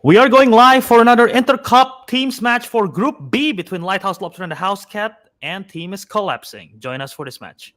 We are going live for another InterCup teams match for Group B between Lighthouse, Lobster, and the House Cat, and team is collapsing. Join us for this match.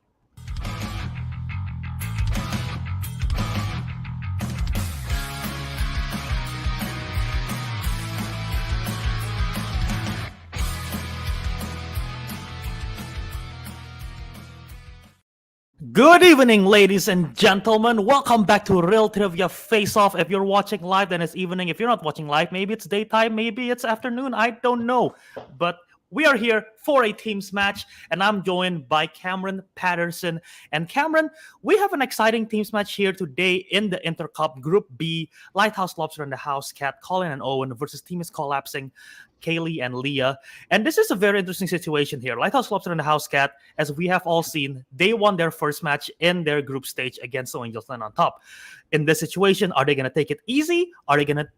Good evening, ladies and gentlemen. Welcome back to Real Trivia Face Off. If you're watching live, then it's evening. If you're not watching live, maybe it's daytime, maybe it's afternoon. I don't know. But we are here for a teams match, and I'm joined by Cameron Patterson. And Cameron, we have an exciting teams match here today in the InterCup Group B. Lighthouse, Lobster, and the House Cat, Colin and Owen versus team is collapsing, Kayleigh and Leah. And this is a very interesting situation here. Lighthouse, Lobster, and the House Cat, as we have all seen, they won their first match in their group stage against the Angels Land on top. In this situation, are they going to take it easy? Are they going to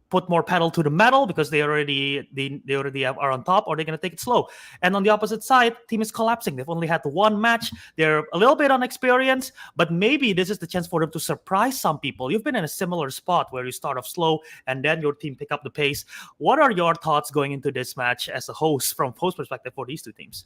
put more pedal to the metal because they already are on top, or they're going to take it slow? And on the opposite side, team is collapsing. They've only had one match. They're a little bit unexperienced, but maybe this is the chance for them to surprise some people. You've been in a similar spot where you start off slow and then your team pick up the pace. What are your thoughts going into this match as a host, from host perspective, for these two teams?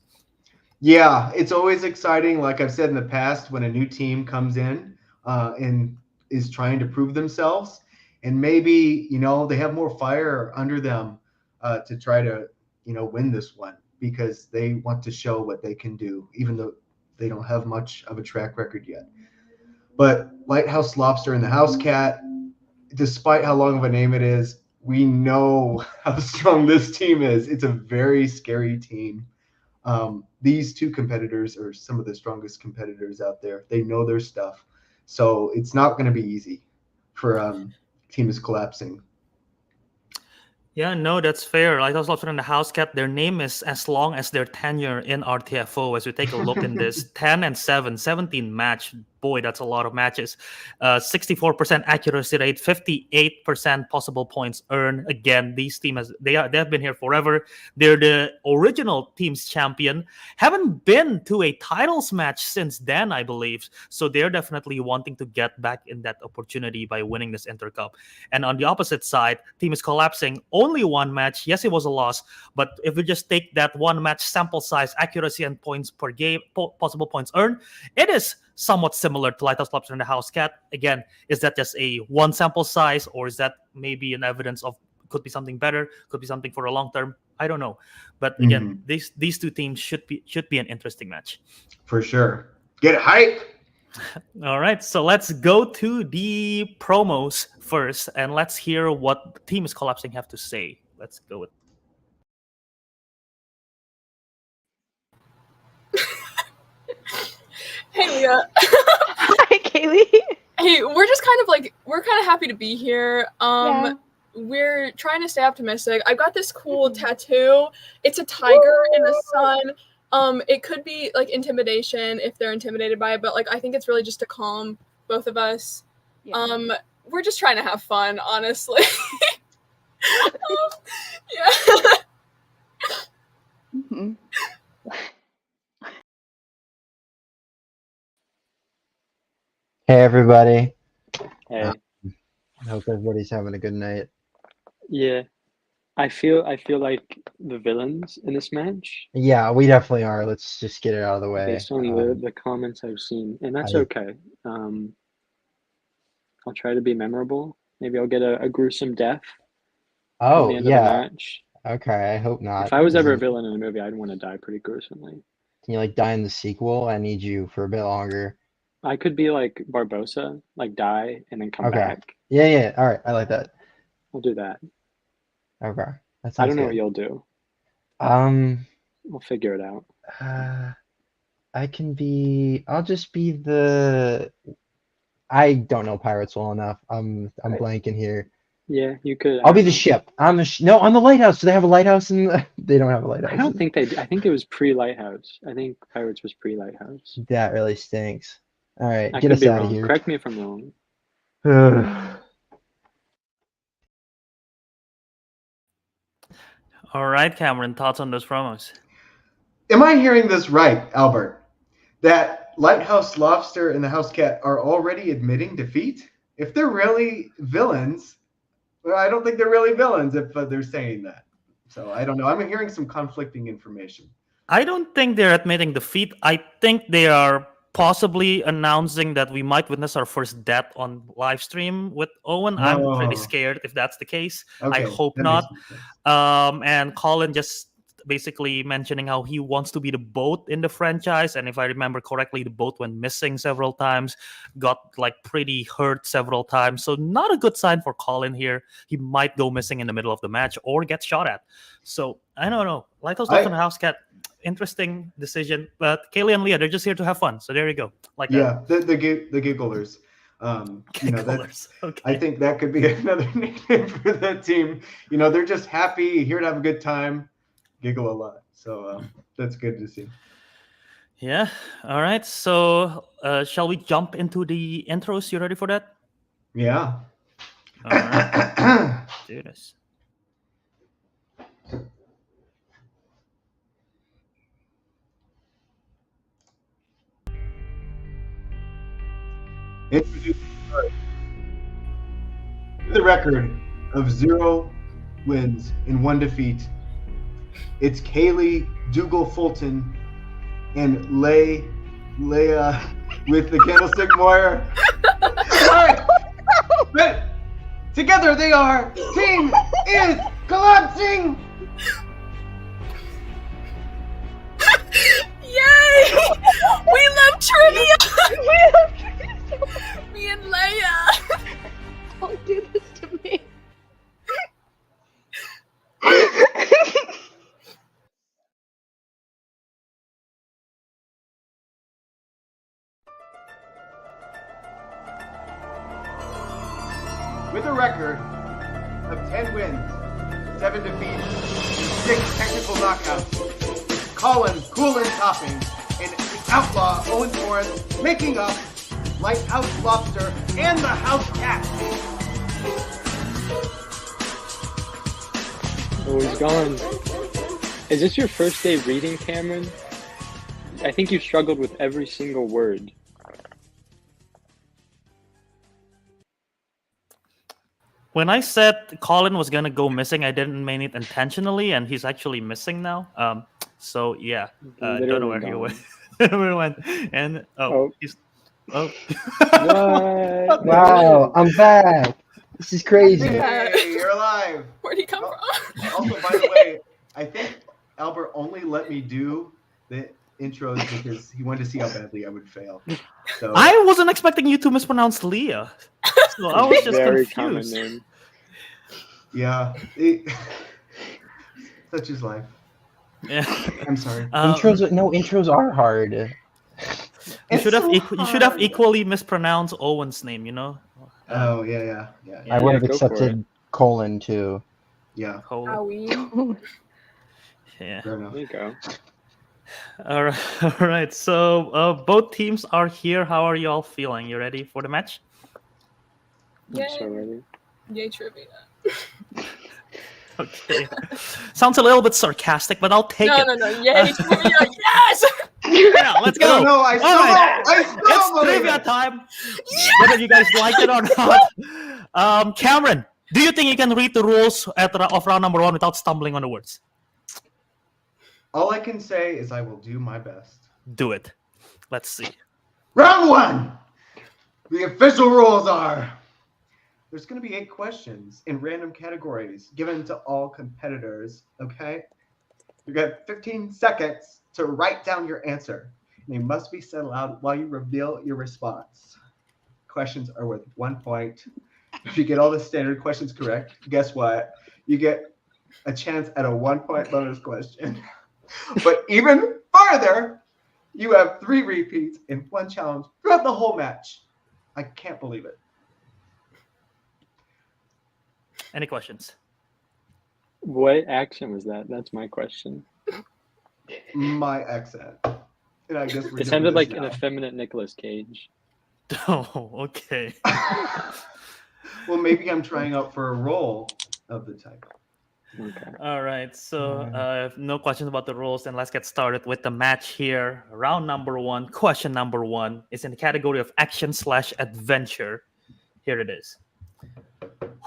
Yeah, it's always exciting, like I've said in the past, when a new team comes in and is trying to prove themselves. And maybe, they have more fire under them to try to, win this one, because they want to show what they can do, even though they don't have much of a track record yet. But Lighthouse, Lobster, and the House Cat, despite how long of a name it is, we know how strong this team is. It's a very scary team. These two competitors are some of the strongest competitors out there. They know their stuff. So it's not going to be easy for team is collapsing. Yeah, no, that's fair. Lighthouse, Lobster, and the House Cat, their name is as long as their tenure in RTFO. As we take a look in this 10-7, 17 match. Boy, that's a lot of matches. 64% accuracy rate, 58% possible points earned. Again, these teams, they have been here forever. They're the original team's champion. Haven't been to a titles match since then, I believe. So they're definitely wanting to get back in that opportunity by winning this InterCup. And on the opposite side, team is collapsing. Only one match. Yes, it was a loss. But if we just take that one match sample size, accuracy and points per game, possible points earned, it is somewhat similar to Lighthouse, Lobster, and the House Cat. Again, is that just a one sample size, or is that maybe an evidence of could be something better, could be something for a long term? I don't know. But again, these two teams should be an interesting match. For sure. Get hype. All right, so let's go to the promos first, and let's hear what the team is collapsing have to say. Let's go with. Hey, Leah. Hi, Kayleigh. Hey, we're kind of happy to be here. Yeah. We're trying to stay optimistic. I've got this cool tattoo. It's a tiger in the sun. It could be like intimidation if they're intimidated by it, but I think it's really just to calm both of us. Yeah. We're just trying to have fun, honestly. Yeah. Mm-hmm. Hey everybody. Hey. I hope everybody's having a good night. Yeah. I feel like the villains in this match, Yeah, we definitely are. Let's just get it out of the way. based on the comments I've seen, and that's I- okay. I'll try to be memorable. Maybe I'll get a gruesome death at Oh the end of the yeah. match. Okay, I hope not. If I was ever a villain in a movie, I'd want to die pretty gruesomely. Can you die in the sequel? I need you for a bit longer. I could be like Barbosa, die and then come Okay. back. Yeah. All right, I like that. I'll do that. Okay, that I sounds don't know what good. you'll do. We'll figure it out. I'll just be the. I don't know pirates well enough. I'm blanking here. Yeah, you could. I'll be the ship. I'm the lighthouse. Do they have a lighthouse they don't have a lighthouse. I don't think they. I think it was pre-Lighthouse. I think Pirates was pre-Lighthouse. That really stinks. All right, I get could us be out wrong. of here. Correct me if I'm wrong. All right, Cameron, thoughts on those promos? Am I hearing this right, Albert? That Lighthouse, Lobster, and the House Cat are already admitting defeat? If they're really villains, Well, I don't think they're really villains if they're saying that. So I don't know. I'm hearing some conflicting information. I don't think they're admitting defeat. I think they are possibly announcing that we might witness our first death on live stream with Owen. I'm pretty Oh. scared if that's the case. Okay, I hope that not. makes more sense. And Colin just basically mentioning how he wants to be the boat in the franchise. And if I remember correctly, the boat went missing several times, got like pretty hurt several times. So not a good sign for Colin here. He might go missing in the middle of the match or get shot at. So I don't know. Lighthouse Dolphin House Cat, interesting decision. But Kayleigh and Leah, they're just here to have fun. So there you go. Like Yeah, the gigglers. You know, that, Gigglers. Okay. I think that could be another nickname for that team. You know, they're just happy, here to have a good time, giggle a lot. So that's good to see. Yeah. All right. So shall we jump into the intros? You ready for that? Yeah. All right. Do this. Introduce the record of 0 wins and 1 defeat. It's Kayleigh, Dougal Fulton, and Leah with the Candlestick Moyer. All right. But together they are Team is Collapsing. Yay! We love trivia! We love trivia so much. Me and Leia! Don't do this to me. With a record of 10 wins, 7 defeats, and 6 technical knockouts, Colin, Coolin Topping, and Outlaw Owen Morris making up Lighthouse Lobster and the House Cat. Oh, he's gone. Is this your first day reading, Cameron? I think you struggled with every single word. When I said Colin was gonna go missing, I didn't mean it intentionally, and he's actually missing now. So yeah, don't know where he went. Where he went. And he's What? Wow, I'm back. This is crazy. Hey, you're alive. Where'd he come from? Also, by the way, I think Albert only let me do the intros because he wanted to see how badly I would fail. So I wasn't expecting you to mispronounce Leah, so I was just Very common confused. name. yeah, such is life. Yeah. I'm sorry. Intros are hard. You should have so you should have hard. equally mispronounced Owen's name. You know. Oh yeah. I would have go for accepted Colin too. Yeah, Colin. Owie. Yeah. fair enough. There you go. All right. All right. So both teams are here. How are you all feeling? You ready for the match? I'm so Yay. ready. Yay, trivia. Okay. Sounds a little bit sarcastic, but I'll take No, it. no, no. Yay, trivia. Yes! Yeah, let's I don't go. know. I All right. still It's believe trivia it. time. Whether you guys like it or not. Cameron, do you think you can read the rules of round number 1 without stumbling on the words? All I can say is I will do my best. Do it. Let's see. Round 1. The official rules are: there's going to be 8 questions in random categories given to all competitors. Okay, you got 15 seconds to write down your answer. And they must be said aloud while you reveal your response. Questions are worth 1 point. If you get all the standard questions correct, guess what? You get a chance at a 1-point bonus question. But even farther, you have 3 repeats and 1 challenge throughout the whole match. I can't believe it. Any questions? What accent was that? That's my question. My accent. And I guess we're It doing sounded this like now. an effeminate Nicolas Cage. Oh, okay. Well, maybe I'm trying out for a role of the type. Okay. All right. So, no questions about the rules. Then let's get started with the match here. Round number 1, question number 1 is in the category of action/adventure. Here it is.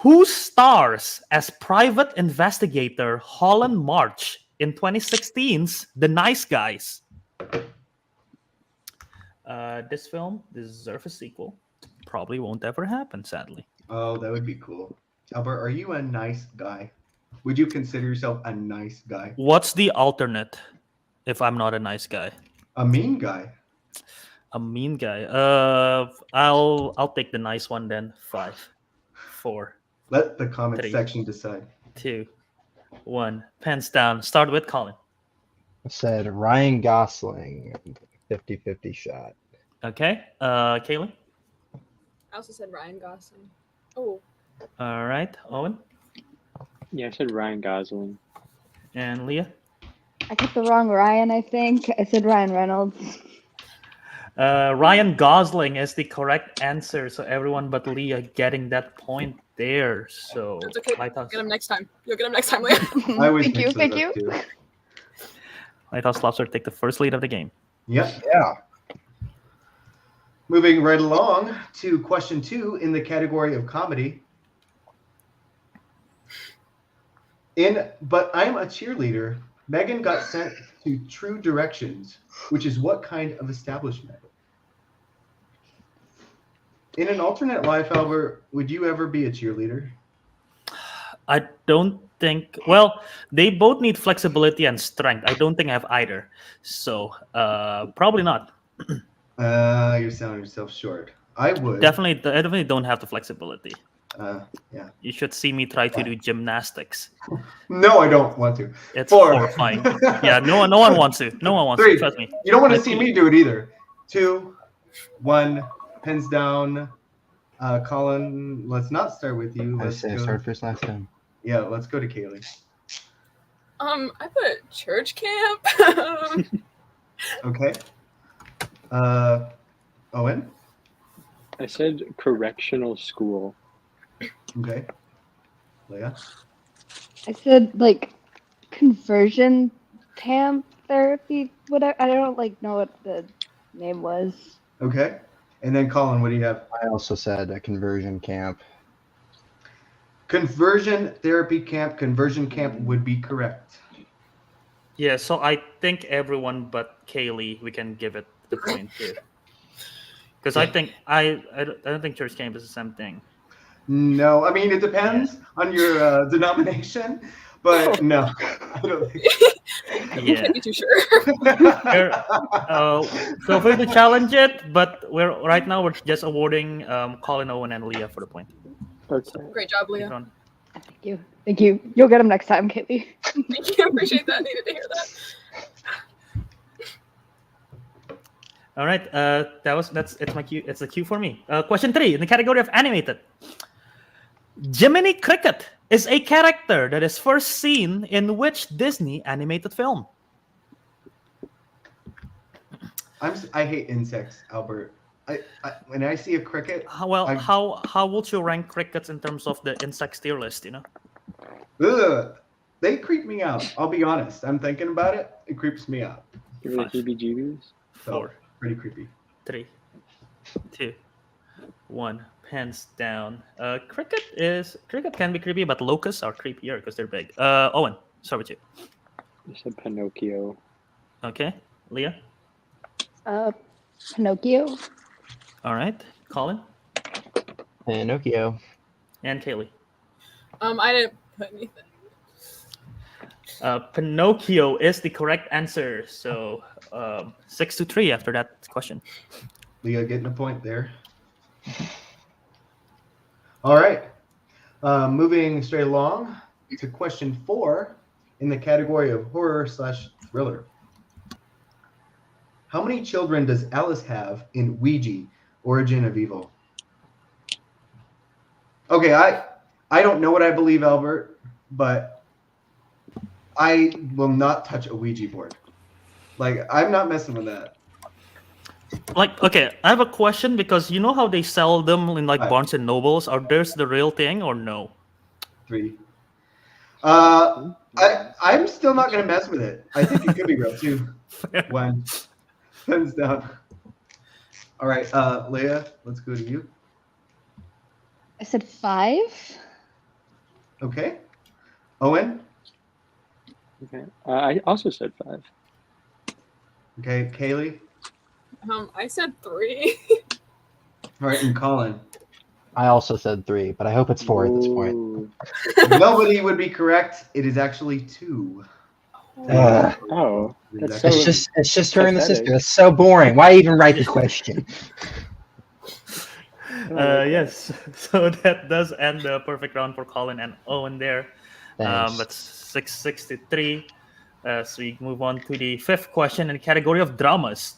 Who stars as private investigator Holland March in 2016's The Nice Guys? This film deserves a sequel. Probably won't ever happen, sadly. Oh, that would be cool. Albert, are you a nice guy? Would you consider yourself a nice guy? What's the alternate if I'm not a nice guy? A mean guy? A mean guy. I'll take the nice one then. 5, 4, Let the comment 3. section decide. 2, 1. Pens down. Start with Colin. I said Ryan Gosling, 50-50 shot. Okay. Kayleigh. I also said Ryan Gosling. Oh, All right. Owen Yeah, I said Ryan Gosling. and Leah. I got the wrong Ryan, I think. I said Ryan Reynolds. Ryan Gosling is the correct answer. So everyone but Leah getting that point there. So it's okay. Lighthouse, Get him next time. You'll get him next time, Leah. I always Thank you, mix those thank up, you. too. Lighthouse Lobster take the first lead of the game. Yep. Yeah. Moving right along to question 2 in the category of comedy. In But I'm a Cheerleader, Megan got sent to True Directions, which is what kind of establishment? In an alternate life, Albert, would you ever be a cheerleader? I don't think. Well, they both need flexibility and strength. I don't think I have either. So probably not. You're selling yourself short. I would. Definitely don't have the flexibility. Yeah. You should see me try to do gymnastics. No, I don't want to. It's 4. horrifying. Yeah, no one wants to. No one wants 3. to. Trust me. You don't want to see me do it either. 2, 1, pens down. Colin, let's not start with you. I Let's said go. start first last time. Yeah, let's go to Kayleigh. I put church camp. Okay. Owen. I said correctional school. Okay. Leah. I said like conversion camp therapy. Whatever. I don't know what the name was. Okay. And then Colin, what do you have? I also said a conversion camp. Conversion therapy camp. Conversion camp would be correct. Yeah, so I think everyone but Kayleigh, we can give it the point here. Because I think I don't think church camp is the same thing. No, I mean it depends on your denomination, but no, I don't think. Yeah. Can't be too sure. Feel free to challenge it, but right now we're just awarding Colin, Owen, and Leah for the point. Okay. Great job, Leah. Everyone- Thank you. Thank you. You'll get them next time, Kayleigh. Thank you. Appreciate that. Needed to hear that. All right, it's my cue. It's a cue for me. Question 3 in the category of animated. Jiminy Cricket is a character that is first seen in which Disney animated film? I hate insects, Albert. When I see a cricket, How would you rank crickets in terms of the insect tier list? ugh, they creep me out. I'll be honest. I'm thinking about it. It creeps me out. Give me the heebie-jeebies. So, 4, pretty creepy. 3, 2, 1. Hands down. Cricket can be creepy, but locusts are creepier because they're big. Owen, start with you. I said Pinocchio. Okay, Leah. Pinocchio. All right, Colin Pinocchio. and Kayleigh. I didn't put anything. Pinocchio is the correct answer. So 6-3 after that question. Leah getting a point there. All right. Moving straight along to question 4 in the category of horror/thriller. How many children does Alice have in Ouija, Origin of Evil? Okay, I don't know what I believe, Albert, but I will not touch a Ouija board. Like, I'm not messing with that. Okay, I have a question because you know how they sell them in Right. Barnes and Nobles? Are theirs the real thing or no? 3. I'm still not gonna mess with it. I think it could be real too. 1. Hands down. All right, Leah, let's go to you. I said 5. Okay. Owen? Okay. I also said 5. Okay. Kayleigh? I said 3. All right. And Colin? I also said 3, but I hope it's 4 at this point. Ooh. Nobody would be correct. It is actually 2. Oh, that's so It's just her and the pathetic. sister. That's so boring. Why even write the question? Yes. So that does end the perfect round for Colin and Owen there. Thanks. That's 663. So we move on to the 5th question in the category of dramas.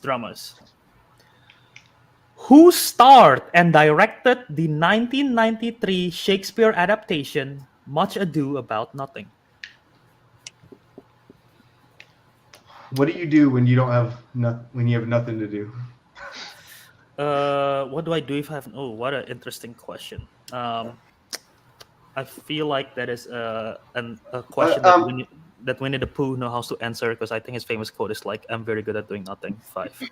Who starred and directed the 1993 Shakespeare adaptation Much Ado About Nothing? What do you do when you don't have when you have nothing to do? What do I do if I have? Oh, what an interesting question. I feel like that is a question that Winnie the Pooh knows how to answer, because I think his famous quote is like, "I'm very good at doing nothing." 5,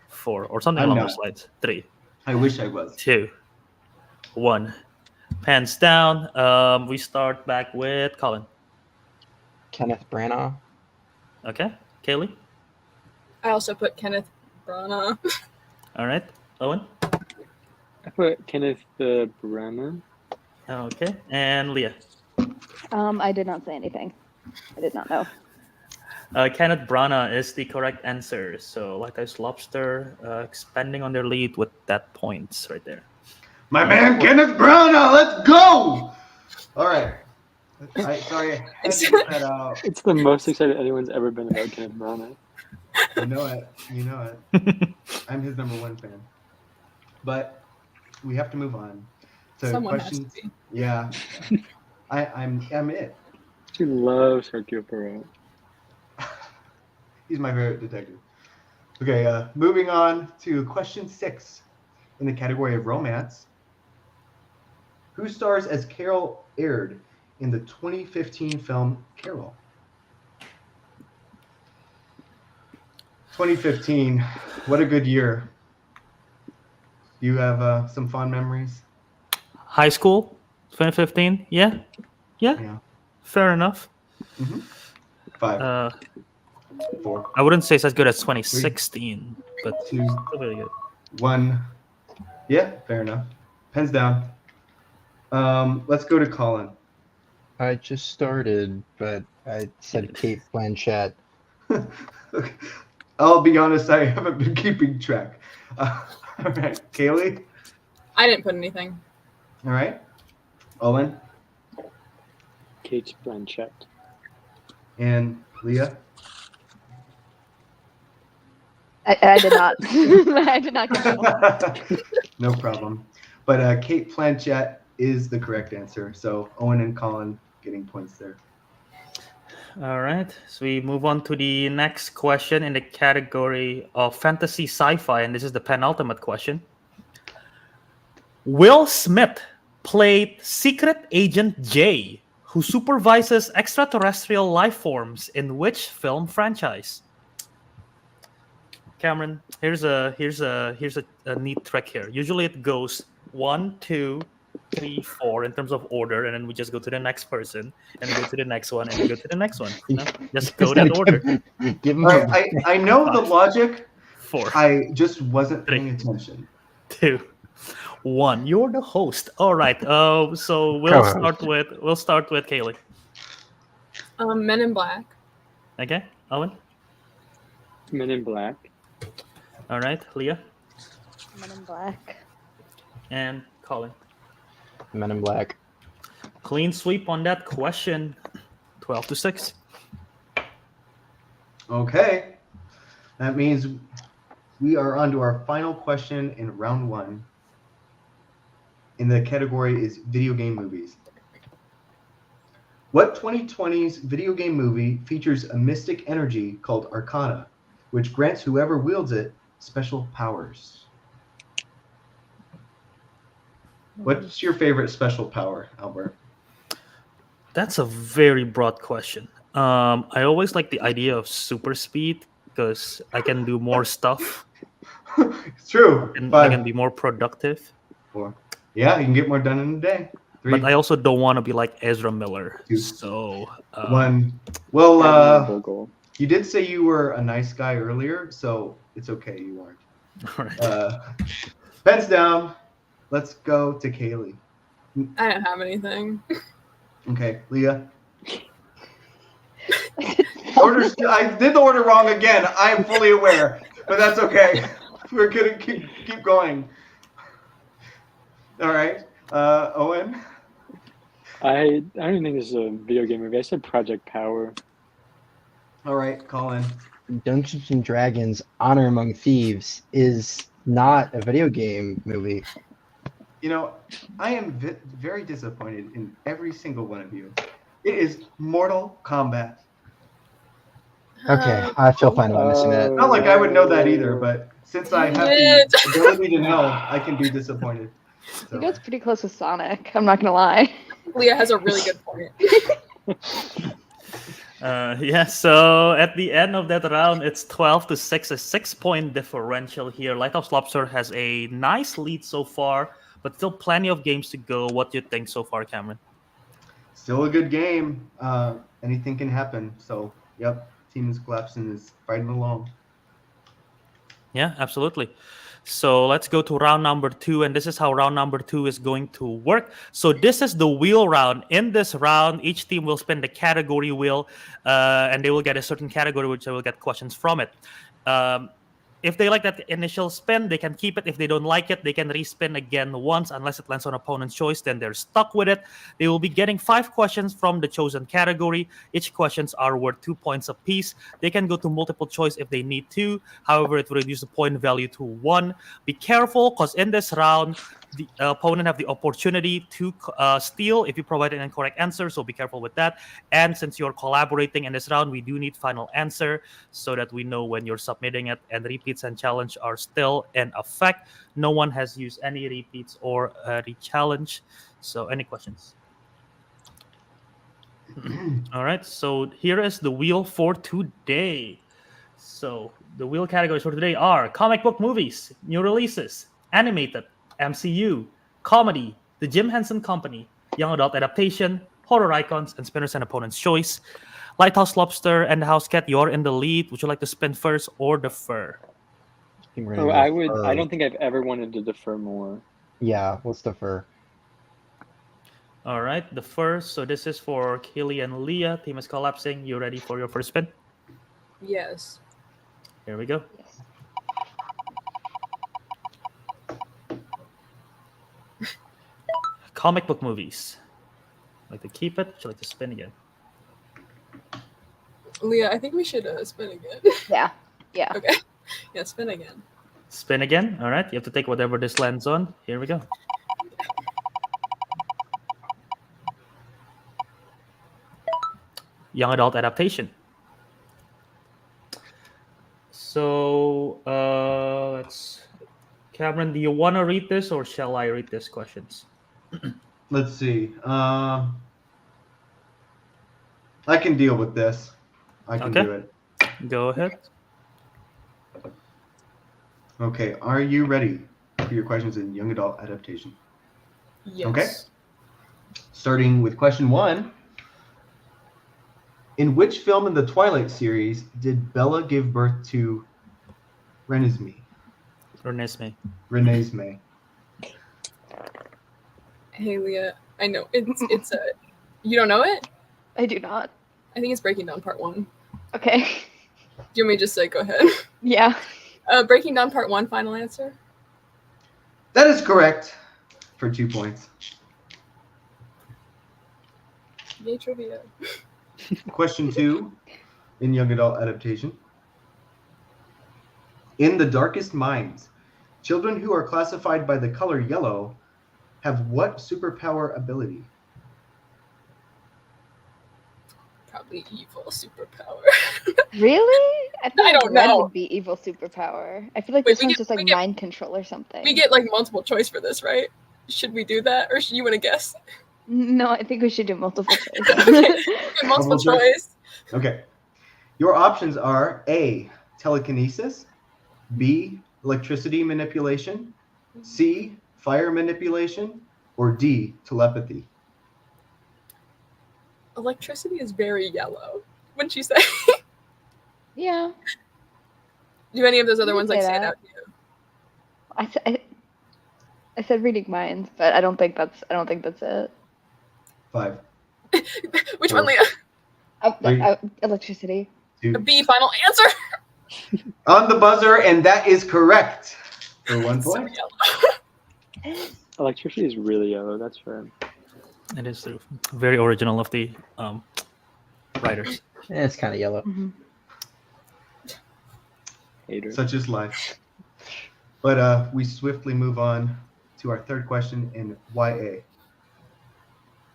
4, or something I'm along not. those lines. 3, I wish I was. 2, 1. Pants down. We start back with Colin. Kenneth Branagh. Okay, Kayleigh. I also put Kenneth Branagh. All right, Owen. I put Kenneth Branagh. Okay, and Leah. I did not say anything. I did not know. Kenneth Branagh is the correct answer. So Lighthouse Lobster expanding on their lead with that points right there. My man, Kenneth Branagh. Let's go. All right. Sorry, I had to get that out. It's the most excited anyone's ever been about Kenneth Branagh. You know it. I'm his #1 fan. But we have to move on. So Someone has to questions. be. Yeah. I'm it. She loves Hercule Poirot. He's my favorite detective. Okay, moving on to question 6 in the category of romance. Who stars as Carol Aird in the 2015 film Carol? 2015, what a good year. Do you have some fond memories? High school, 2015. Yeah. Fair enough. 5, 4, I wouldn't say it's as good as 2016, but 2, still very good. 1. Yeah, fair enough. Pens down. Let's go to Colin. I just started, but I said Kate Blanchett. Okay. I'll be honest, I haven't been keeping track. All right, Kayleigh. I didn't put anything. All right, Owen Kate Blanchett. and Leah. I did not. I did not get that. No problem. But Kate Blanchett is the correct answer. So Owen and Colin getting points there. All right, so we move on to the next question in the category of fantasy sci-fi, and this is the penultimate question. Will Smith played Secret Agent J, who supervises extraterrestrial life forms in which film franchise? Cameron, here's a neat trick here. Usually it goes 1, 2, 3, 4 in terms of order, and then we just go to the next person, and we go to the next one, and we go to the next one. You know? Just go that order. Give him All right, I know the logic. 4, I just wasn't 3, paying attention. 2, 1. You're the host. All right. So we'll Co-host. start with Kayleigh. Men in Black. Okay, Owen. Men in Black. All right, Leah Men in Black. and Colin. Men in Black. Clean sweep on that question. 12-6. Okay, that means we are on to our final question in round 1. In the category is video game movies. What 2020's video game movie features a mystic energy called Arcana, which grants whoever wields it special powers? What's your favorite special power, Albert? That's a very broad question. I always like the idea of super speed because I can do more stuff It's true. and I can be more productive. 4. Yeah, you can get more done in a day. 3, But I also don't want to be like Ezra Miller. 2, So 1. Well, Admirable goal. you did say you were a nice guy earlier, so it's okay. You weren't. all right. Pens down. Let's go to Kayleigh. I don't have anything. Okay, Leah. I did the order wrong again. I am fully aware, but that's okay. We're gonna keep going. All right, Owen. I don't even think this is a video game movie. I said Project Power. All right, Colin. Dungeons and Dragons: Honor Among Thieves is not a video game movie. You know, I am very disappointed in every single one of you. It is Mortal Kombat. Okay, I feel fine about missing that. Not like I would know that either, but since I have the ability to know, I can be disappointed. I So. think it's pretty close with Sonic. I'm not gonna lie. Leah has a really good point. Yeah, so at the end of that round, it's 12-6, a 6-point differential here. Lighthouse Lobster has a nice lead so far, but still plenty of games to go. What do you think so far, Cameron? Still a good game. Anything can happen. So, yep, team is collapsing, is fighting along. Yeah, absolutely. So let's go to round number 2, and this is how round number 2 is going to work. So this is the wheel round. In this round, each team will spin the category wheel, and they will get a certain category, which they will get questions from it. If they like that initial spin, they can keep it. If they don't like it, they can respin again once, unless it lands on opponent's choice. Then they're stuck with it. They will be getting 5 questions from the chosen category. Each questions are worth 2 points apiece. They can go to multiple choice if they need to. However, it will reduce the point value to 1. Be careful, because in this round, the opponent have the opportunity to steal if you provide an incorrect answer. So be careful with that. And since you're collaborating in this round, we do need final answer so that we know when you're submitting it. And repeats and challenge are still in effect. No one has used any repeats or re-challenge. So any questions? All right. So here is the wheel for today. So the wheel categories for today are comic book movies, new releases, animated, MCU, comedy, The Jim Henson Company, young adult adaptation, horror icons, and spinners and opponent's choice. Lighthouse Lobster and the House Cat, you're in the lead. Would you like to spin first or defer? I think we're gonna I defer. don't think I've ever wanted to defer more. Yeah, let's defer. All right, the first. So this is for Kayleigh and Leah. Team is collapsing. You ready for your first spin? Yes. Here we go. Yes. Comic book movies. Like to keep it? Would you like to spin again? Leah, I think we should spin again. Yeah. Yeah. Okay. Yeah, spin again. Spin again. All right. You have to take whatever this lands on. Here we go. Young adult adaptation. So Cameron, do you want to read this or shall I read these questions? Let's see. I can deal with this. I can Okay. do it. Go ahead. Okay, are you ready for your questions in young adult adaptation? Yes. Okay. Starting with question 1. In which film in the Twilight series did Bella give birth to Renesmee? Renesmee. Hey, Leah. I know it's a. You don't know it? I do not. I think it's Breaking Down Part 1. Okay. Do you want me to just say go ahead? Yeah. Breaking Down Part 1, final answer? That is correct for 2 points. Yay, trivia. Question 2 in young adult adaptation. In The Darkest Minds, children who are classified by the color yellow have what superpower ability? Probably evil superpower. Really? I I think don't red know. would be evil superpower. I feel like Wait, this we one's get- just we like get- mind control or something. We get like multiple choice for this, right? Should we do that, or should you want to guess? No, I think we should do multiple choice. Okay. Multiple Multiple choice? choice. Okay. Your options are A, telekinesis, B, electricity manipulation, C, fire manipulation, or D, telepathy. Electricity is very yellow. Wouldn't you say? Yeah. Do any of those other You ones could like say stand that. out to you? I said reading minds, but I don't think that's it. 5, Which Four. one, Leah? Three. Electricity. A 2. B. Final answer. On the buzzer, and that is correct for 1 So point. yellow. Electricity is really yellow. That's fair. It is true. Very original of the writers. It's kind of yellow. Mhm. Hater. Such is life. But we swiftly move on to our third question in YA.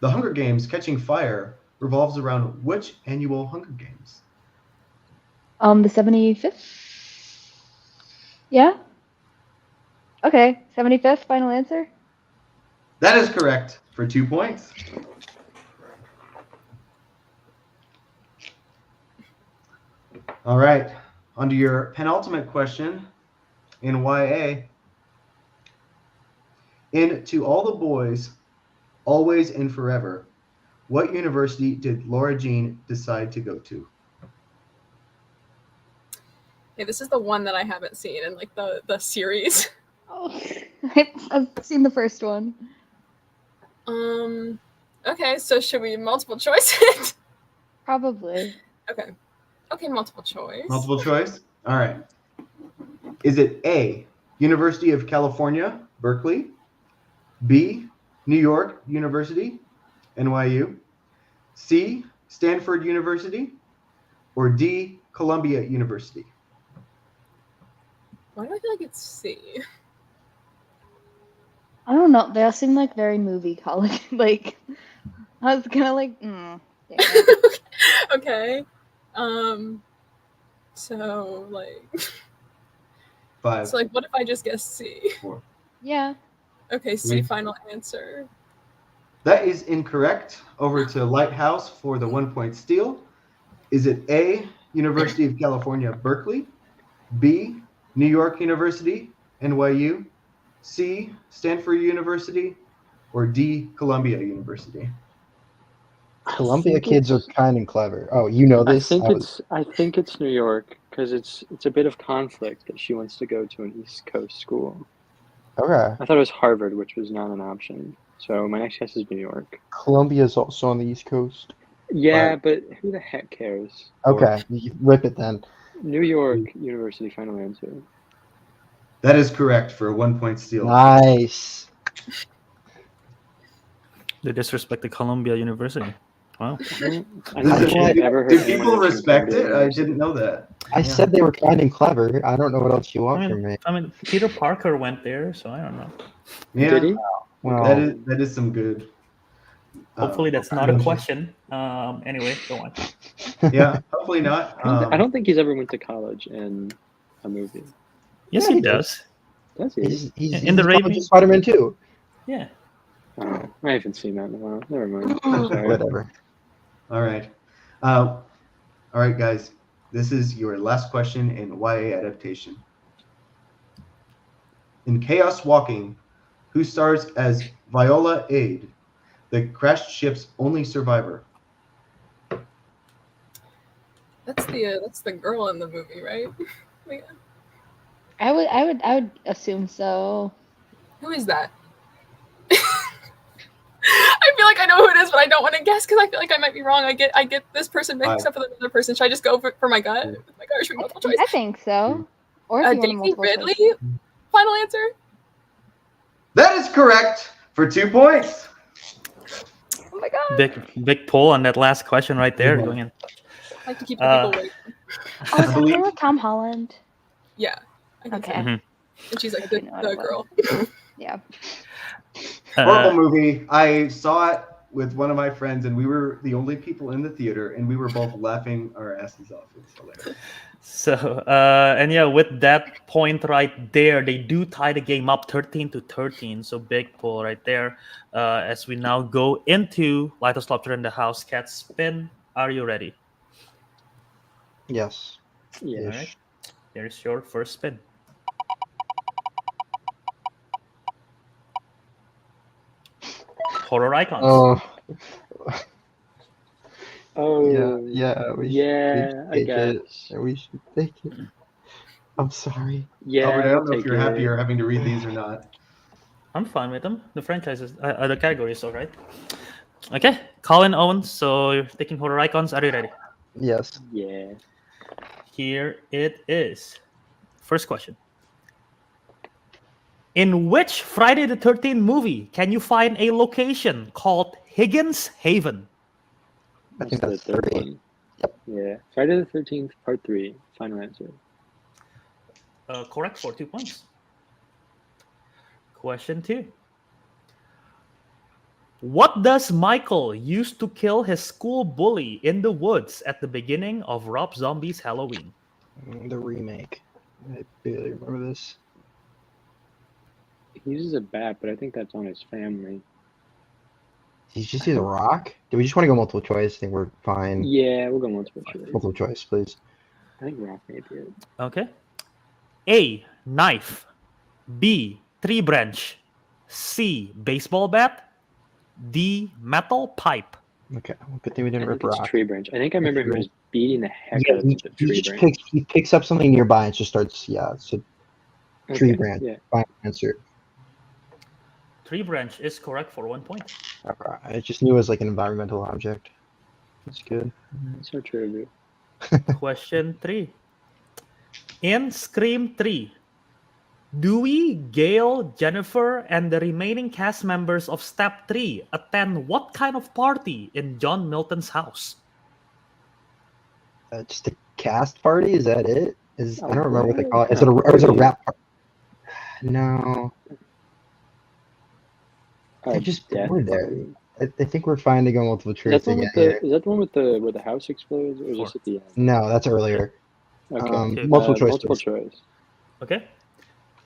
The Hunger Games Catching Fire revolves around which annual Hunger Games? The 75th? Yeah? Okay, 75th, final answer? That is correct for 2 points. All right, on to your penultimate question in YA. In To All the Boys, Always and Forever, what university did Laura Jean decide to go to? Okay, this is the one that I haven't seen in like the series. Oh, I've seen the first one. Okay, so should we multiple choice it? Probably. Okay. Okay, multiple choice. Multiple choice? All right. Is it A, University of California, Berkeley, B, New York University, NYU, C, Stanford University, or D, Columbia University? Why do I feel like it's C? I don't know. They all seem like very movie college. Like, I was kind of like, yeah. Okay. So like 5, so like what if I just guess C? 4. Yeah. Okay, C. Three. Final answer. That is incorrect. Over to Lighthouse for the 1 point steal. Is it A, University of California, Berkeley, B, New York University, NYU, C, Stanford University, or D, Columbia University? Columbia think kids are it's- kind and clever. Oh, you know I this? think I was- it's New York because it's a bit of conflict that she wants to go to an East Coast school. Okay. I thought it was Harvard, which was not an option. So my next guess is New York. Columbia is also on the East Coast. Yeah, Right. but who the heck cares? Okay, you rip it then. New York University. Final answer. That is correct for a 1 point steal. Nice. They disrespect the Columbia University. Wow. I don't think What? I've ever heard Do anyone people mention respect Columbia it? I University. didn't know that. I said they were kind and clever. I don't know what else you want from me. I mean, Peter Parker went there, so I don't know. Yeah, Did he? Well, that is some good. Hopefully, that's not a question. Anyway, go on. Yeah, hopefully not. I don't think he's ever went to college in a movie. Yes, Yeah, he he does. Does he? he's In the Raven- Spider-Man 2. Yeah. Oh, I haven't seen that in a while. Never mind. I'm sorry. Whatever. All right. All right, guys. This is your last question in YA adaptation. In Chaos Walking, who stars as Viola Aid, the crashed ship's only survivor? That's the girl in the movie, right? Yeah. I would assume so. Who is that? I feel like I know who it is, but I don't want to guess because I feel like I might be wrong. I get this person mixed up with another person. Should I just go for my gut? My gut, or should we multiple choice? I think so. Or if you want Daisy multiple Ridley. choice. Final answer. That is correct for 2 points. Oh my god. Big pull on that last question right there. Mhm. Going in. I like to keep the people waiting. Oh, is that believe- the with Tom Holland? Yeah. I think Okay. so. Mhm. And she's like I know what the it was. girl. Yeah. Horrible movie. I saw it with one of my friends, and we were the only people in the theater, and we were both laughing our asses off. It was hilarious. So, and yeah, with that point right there, they do tie the game up 13-13. So big pull right there. As we now go into Lighthouse, Lobster in the House, Cat Spin. Are you ready? Yes. Yeah. All right. Here's your first spin. Horror icons. Oh. Oh, Yeah, we yeah, should I take it. guess. We should take it. I'm sorry. Yeah, Albert, I we'll don't know if take you're happy it. or having to read these or not. I'm fine with them. The franchises, the category is all right. Okay, Colin, Owen. So you're taking horror icons. Are you ready? Yes. Yeah. Here it is. First question. In which Friday the 13th movie can you find a location called Higgins Haven? I think the that's third 3. one. Yeah. Friday the 13th, part 3. Final answer. Correct for 2 points. Question 2. What does Michael use to kill his school bully in the woods at the beginning of Rob Zombie's Halloween? The remake. I barely remember this. He uses a bat, but I think that's on his family. Did you just use a rock? Do we just want to go multiple choice? I think we're fine. Yeah, we'll go multiple choice. Multiple choice, please. I think rock may be it. Okay. A. Knife. B. Tree branch. C. Baseball bat. D. Metal pipe. Okay, well, good thing we I didn't think rip it's rock. tree branch. I think I remember him just beating the heck Yeah, out of the tree branch. he picks up something nearby and just starts, so tree Okay, branch. Yeah. Final answer. Tree branch is correct for 1 point. Okay, I just knew it was like an environmental object. That's good. That's not true. Question 3. In Scream 3, Dewey, Gail, Jennifer, and the remaining cast members of Step 3 attend what kind of party in John Milton's house? Just a cast party? Is that it? I don't remember what they call it. Is Yeah. it a rap party? No. I just Death bored there. party. I think we're fine to go multiple Is choice that the one again with here. is that the one with where the house explodes, or is this at the end? No, that's earlier. Okay. Multiple choice. Multiple please. choice. Okay.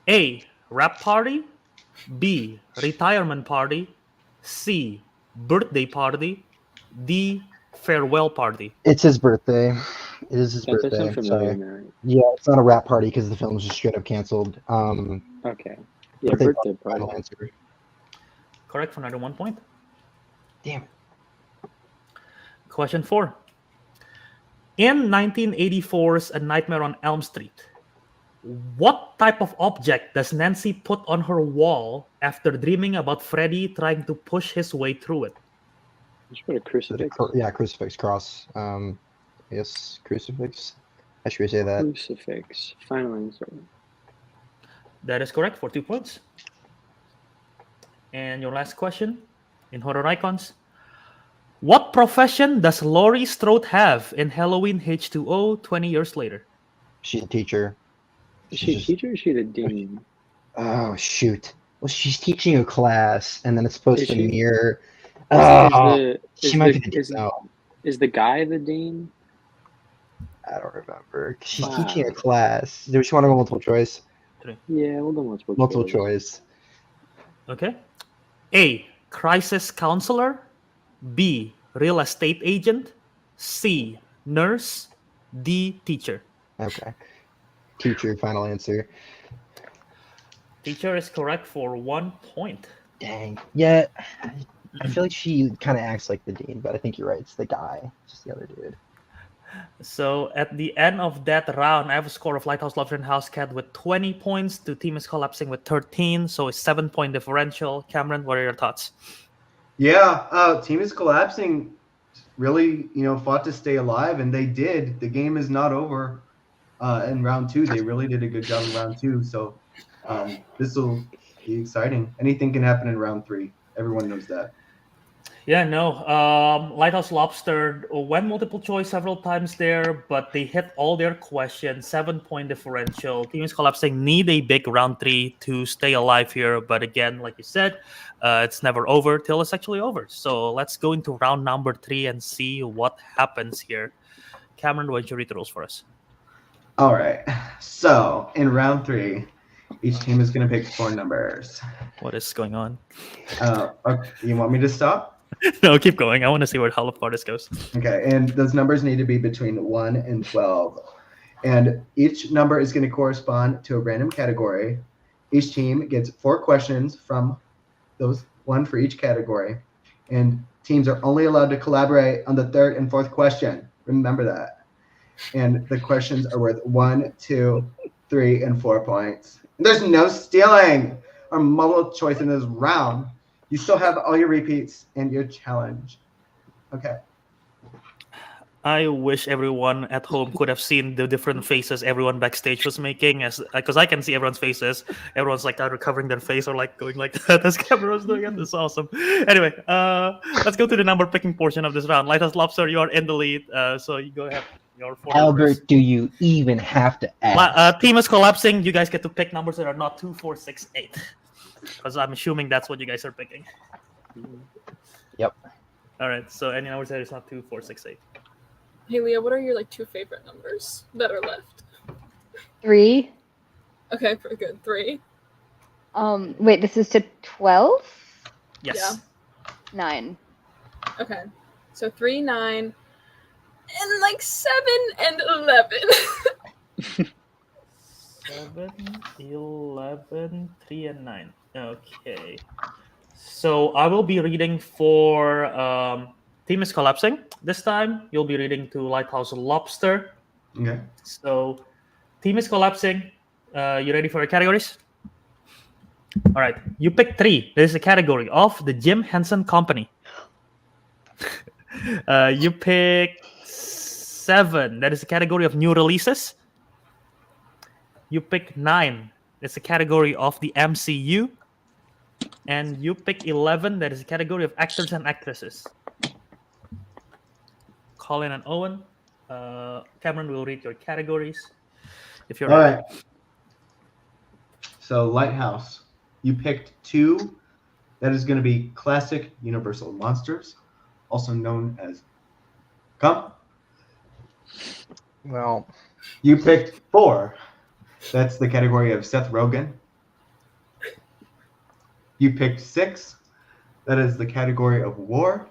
A. Rap party. B. Retirement party. C. Birthday party. D. Farewell party. It's his birthday. It is his That does birthday. sound familiar Sorry. now. Yeah, it's not a rap party because the film was just straight up canceled. Okay. Yeah, Birthday birthday party. Final answer. Correct for another 1 point. Damn it. Question 4. In 1984's A Nightmare on Elm Street, what type of object does Nancy put on her wall after dreaming about Freddy trying to push his way through it? Just put a crucifix. Yeah, crucifix cross. Yes, crucifix. I should say that. Crucifix. Final answer. That is correct for 2 points. And your last question in Horror Icons. What profession does Laurie Strode have in Halloween H2O 20 years later? She's a teacher. Is she a teacher or is she the dean? Oh shoot. Well, she's teaching a class, and then it's supposed Is to she? mirror. Is Oh, she is might the- be the is- no. Is the guy the dean? I don't remember. She's Wow. teaching a class. Do you want to go multiple choice? Yeah, we'll go multiple. Multiple choice. Okay. A. Crisis counselor. B. Real estate agent. C. Nurse. D. Teacher. Okay. Teacher. Final answer. Teacher is correct for 1 point. Dang. Yeah. I feel like she kind of acts like the dean, but I think you're right. It's the guy, just the other dude. So at the end of that round, I have a score of Lighthouse, Lobster, and House Cat with 20 points. The team is collapsing with 13, so a 7-point differential. Cameron, what are your thoughts? Yeah, team is collapsing. Really, fought to stay alive, and they did. The game is not over. In round 2, they really did a good job in round 2. So this will be exciting. Anything can happen in round 3. Everyone knows that. Yeah, no. Lighthouse Lobster went multiple choice several times there, but they hit all their questions. 7-point differential. Team is collapsing. Need a big round 3 to stay alive here. But again, like you said, it's never over till it's actually over. So let's go into round number 3 and see what happens here. Cameron, why don't you read the rules for us? All right. So in round 3, each team is going to pick 4 numbers. What is going on? You want me to stop? No, keep going. I want to see how far this goes. Okay, and those numbers need to be between 1 and 12. And each number is going to correspond to a random category. Each team gets 4 questions from those, 1 for each category. And Teams are only allowed to collaborate on the third and fourth question. Remember that. And the questions are worth 1, 2, 3, and 4 points. And there's no stealing or multiple choice in this round. You still have all your repeats and your challenge. Okay. I wish everyone at home could have seen the different faces everyone backstage was making, as because I can see everyone's faces. Everyone's like either covering their face or like going like that as camera was doing it. It's awesome. Anyway, let's go to the number picking portion of this round. Lighthouse Lobster, you are in the lead, so you go ahead. Your 4 numbers. Albert, do you even have to ask? Team is collapsing. You guys get to pick numbers that are not 2, 4, 6, 8, because I'm assuming that's what you guys are picking. Yep. All right. So any numbers that is not 2, 4, 6, 8. Hey Leah, what are your like 2 favorite numbers that are left? 3. Okay, pretty good. 3. Wait, this is to 12? Yes. Yeah. 9. Okay. So 3, 9, and like 7 and 11. 7, 11, 3, and 9. Okay. So I will be reading for Team is Collapsing. This time you'll be reading to Lighthouse Lobster. Okay. So Team is Collapsing. You ready for your categories? All right. You pick 3. This is a category of the Jim Henson Company. You pick 7. That is a category of new releases. You pick 9. That's a category of the MCU. And you pick 11. That is a category of actors and actresses. Colin and Owen. Cameron will read your categories. If you're All ready. right. So Lighthouse, you picked 2. That is going to be classic Universal monsters, also known as Come. Well, You picked 4. That's the category of Seth Rogen. You picked 6. That is the category of war.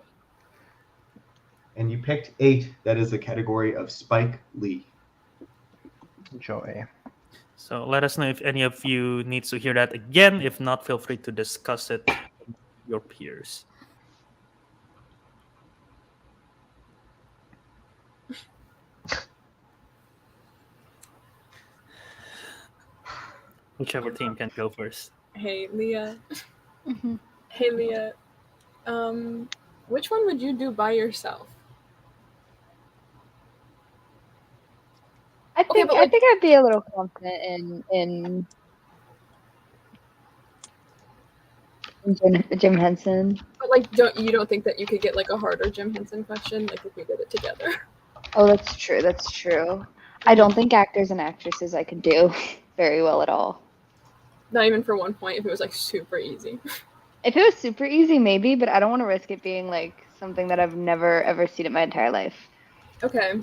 And you picked 8. That is the category of Spike Lee. joy. So let us know if any of you needs to hear that again. If not, feel free to discuss it with your peers. Whichever team can go first. Hey Leah. Mhm. Hey Leah. Which one would you do by yourself? I Okay, think but, I like- think I'd be a little confident in Jim Henson. But like, don't think that you could get like a harder Jim Henson question, like if we did it together? Oh, that's true. That's true. I don't think actors and actresses I could do very well at all. Not even for 1 point if it was like super easy. If it was super easy, maybe, but I don't want to risk it being like something that I've never ever seen in my entire life. Okay.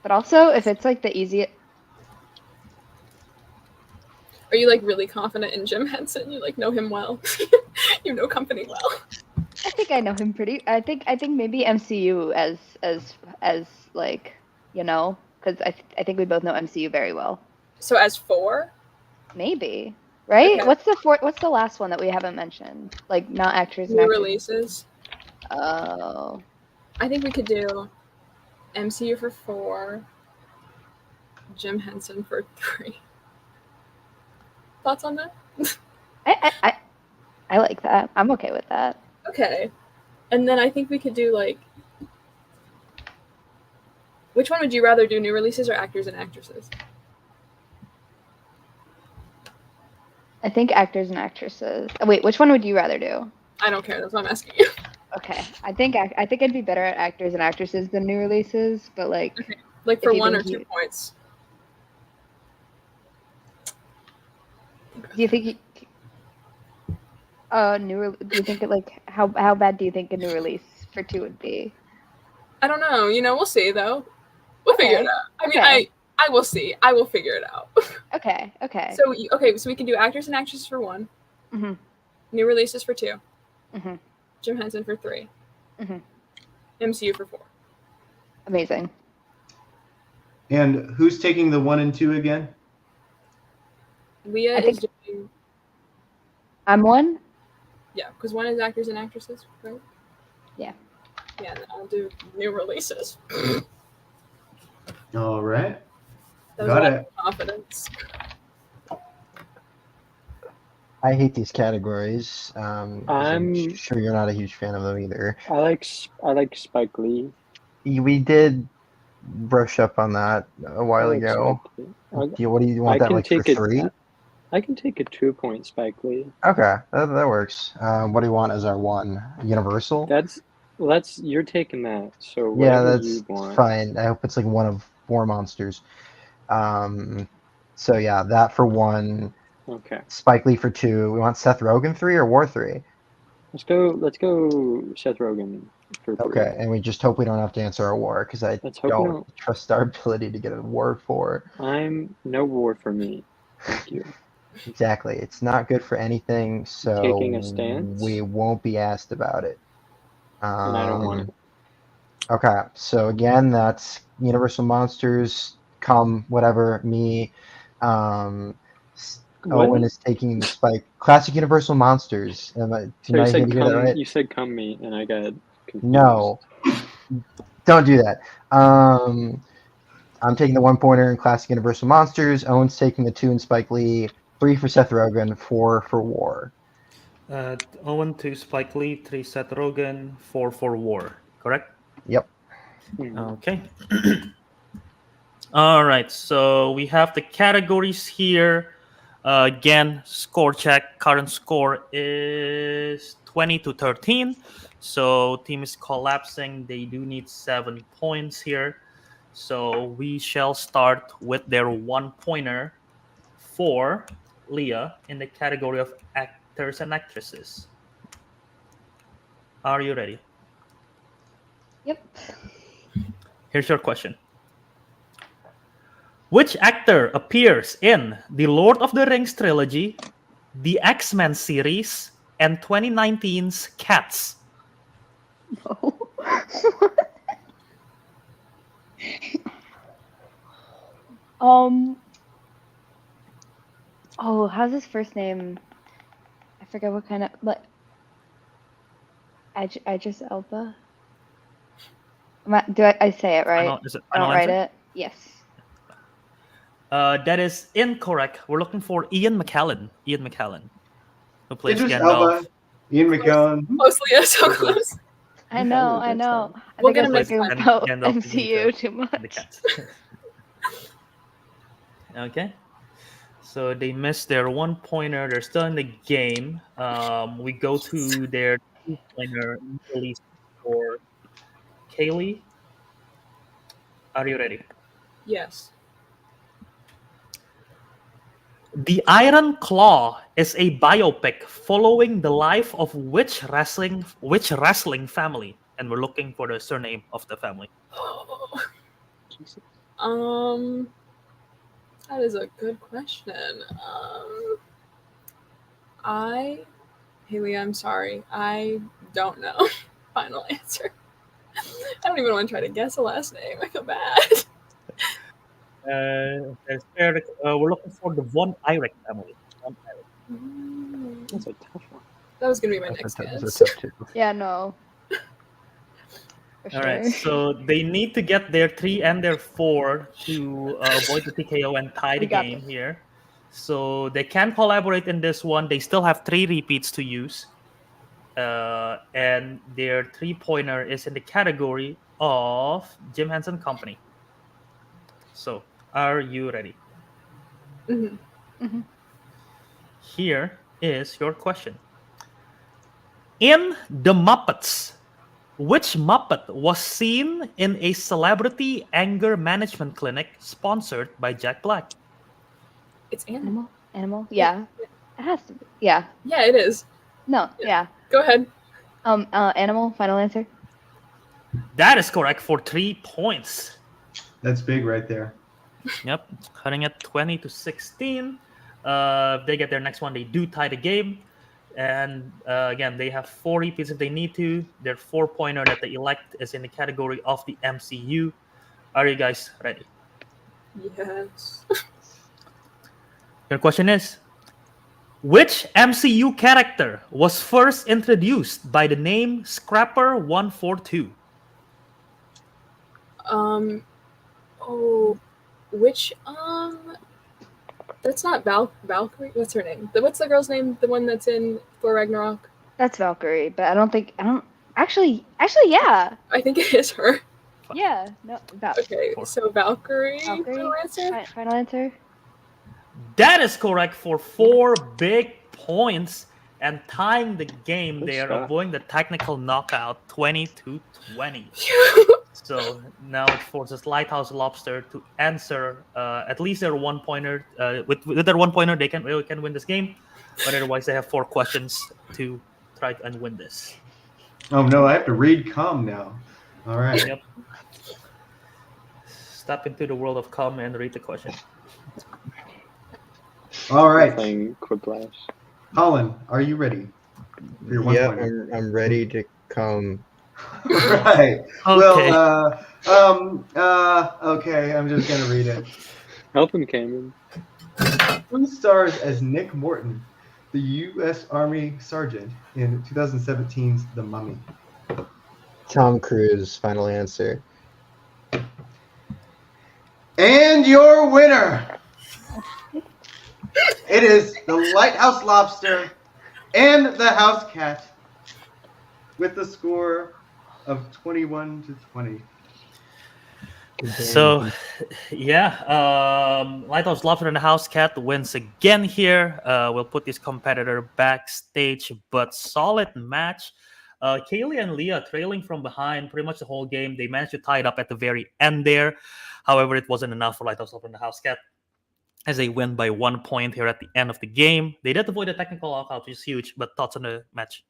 But also, if it's like the easiest, Are you like really confident in Jim Henson? You like know him well. You know company well. I think I know him pretty. I think maybe MCU as like, you know, because I think we both know MCU very well. So as 4? Maybe, right? Okay. What's the last one that we haven't mentioned? Like not actors and New actresses. releases. Oh, I think we could do MCU for 4, Jim Henson for 3. Thoughts on that? I like that. I'm okay with that. Okay. And then I think we could do like, which one would you rather do, new releases or actors and actresses? I think actors and actresses. Wait, which one would you rather do? I don't care. That's what I'm asking you. Okay, I think I'd be better at actors and actresses than new releases, but like, Like for If you 1 or think 2 you- points. do you think? Do you think it like how bad do you think a new release for 2 would be? I don't know. You know, we'll see though. We'll figure Okay. it out. I mean, Okay. I will see. I will figure it out. Okay. So we can do actors and actresses for 1, Mhm. new releases for 2, Mhm. Jim Henson for 3, Mhm. MCU for 4. Amazing. And who's taking the 1 and 2 again? Leah I is think- doing, I'm one. yeah, because 1 is actors and actresses, right? Yeah, and then I'll do new releases. All right. That was Got a lot it. of confidence. I hate these categories. 'Cause I'm I'm- sure you're not a huge fan of them either. I like Spike Lee. We did brush up on that a while I like ago. Spike Lee. What do you want I that can like for take it- 3? I can take a 2-point Spike Lee. Okay, that works. What do you want as our 1? Universal? You're taking that. So Yeah, whatever that's you want. fine. I hope it's like one of 4 monsters. So yeah, that for 1. Okay. Spike Lee for 2. We want Seth Rogen 3 or War 3? Let's go Seth Rogen for 3. Okay, and we just hope we don't have to answer a war because I Let's hope we don't don't. trust our ability to get a war 4. No war for me. Thank you. Exactly. It's not good for anything, so Taking a stance? we won't be asked about it. And I don't want it. Okay, so again, that's Universal Monsters, whatever, me. Owen is taking the Spike. Classic Universal Monsters. Did I hear that right? You said come me, and I got confused. No. Don't do that. I'm taking the 1-pointer in Classic Universal Monsters. Owen's taking the 2 in Spike Lee. 3 for Seth Rogen. 4 for War. Owen 2 Spike Lee, 3 Seth Rogen, 4 for War. Correct? Yep. Okay. All right. So we have the categories here. Again, score check. Current score is 20-13. So team is collapsing. They do need 7 points here. So we shall start with their 1-pointer for Leah in the category of actors and actresses. Are you ready? Yep. Here's your question. Which actor appears in the Lord of the Rings trilogy, the X-Men series, and 2019's Cats? No. Oh, how's his first name? I forget what kind of like. Idris Elba. Do I say it right? Is it I don't final write answer? it. Yes. That is incorrect. We're looking for Ian McKellen. Who plays Idris Gandalf. Elba, Ian McKellen. Mostly, yeah, so close. I know. I We'll think get I'm him next thinking time. about Gandalf in MCU too the much. Cats. Okay. So they missed their 1-pointer. They're still in the game. We go to their 2-pointer release for Kayleigh. Are you ready? Yes. The Iron Claw is a biopic following the life of which wrestling family? And we're looking for the surname of the family. That is a good question. Haley, I'm sorry. I don't know. Final answer. I don't even want to try to guess a last name. I feel bad. We're looking for the Von Eyrick family. That's a tough one. That was gonna be my That's next a guess. tough 2. Yeah, no. For All right, sure. so they need to get their 3 and their 4 to avoid the TKO and tie the We got game this. here. So they can collaborate in this one. They still have 3 repeats to use. And their 3-pointer is in the category of Jim Henson Company. So, are you ready? Mhm. Mhm. Here is your question. In The Muppets, which Muppet was seen in a celebrity anger management clinic sponsored by Jack Black? It's animal. Animal. Yeah. It has to be. Yeah. Yeah, it is. No. Yeah. Go ahead. Animal. Final answer. That is correct for 3 points. That's big right there. Yep, cutting it 20-16. If they get their next one, they do tie the game. And again, they have 4 repeats if they need to. Their 4-pointer that they elect is in the category of the MCU. Are you guys ready? Yes. Your question is, Which MCU character was first introduced by the name Scrapper 142? Oh, which that's not Valkyrie. What's her name? What's the girl's name? The one that's in Thor Ragnarok. That's Valkyrie, but I don't actually yeah. I think it is her. Yeah. No, Okay, so Valkyrie. Valkyrie. Final answer. Final answer. That is correct for 4 big points and tying the game Good there, stuff. avoiding the technical knockout 20-20. So now it forces Lighthouse Lobster to answer at least their 1-pointer. With their 1-pointer, they can win this game, but otherwise they have 4 questions to try and win this. Oh no, I have to read com now. All right. Yep. Step into the world of com and read the question. All right. Playing Quiplash. Colin, are you ready for your 1-pointer? I'm ready to come. Right. Okay. Well, okay, I'm just gonna read it. Help him, Cameron. Who stars as Nick Morton, the U.S. Army sergeant in 2017's The Mummy? Tom Cruise, final answer. And your winner, it is the Lighthouse Lobster and the House Cat with the score of 21-20. So, yeah, Lighthouse Lobster and the House Cat wins again here. We'll put this competitor backstage, but solid match. Kayleigh and Leah trailing from behind pretty much the whole game. They managed to tie it up at the very end there. However, it wasn't enough for Lighthouse Lobster and the House Cat as they win by 1 point here at the end of the game. They did avoid a technical lockout, which is huge, but thoughts on the match?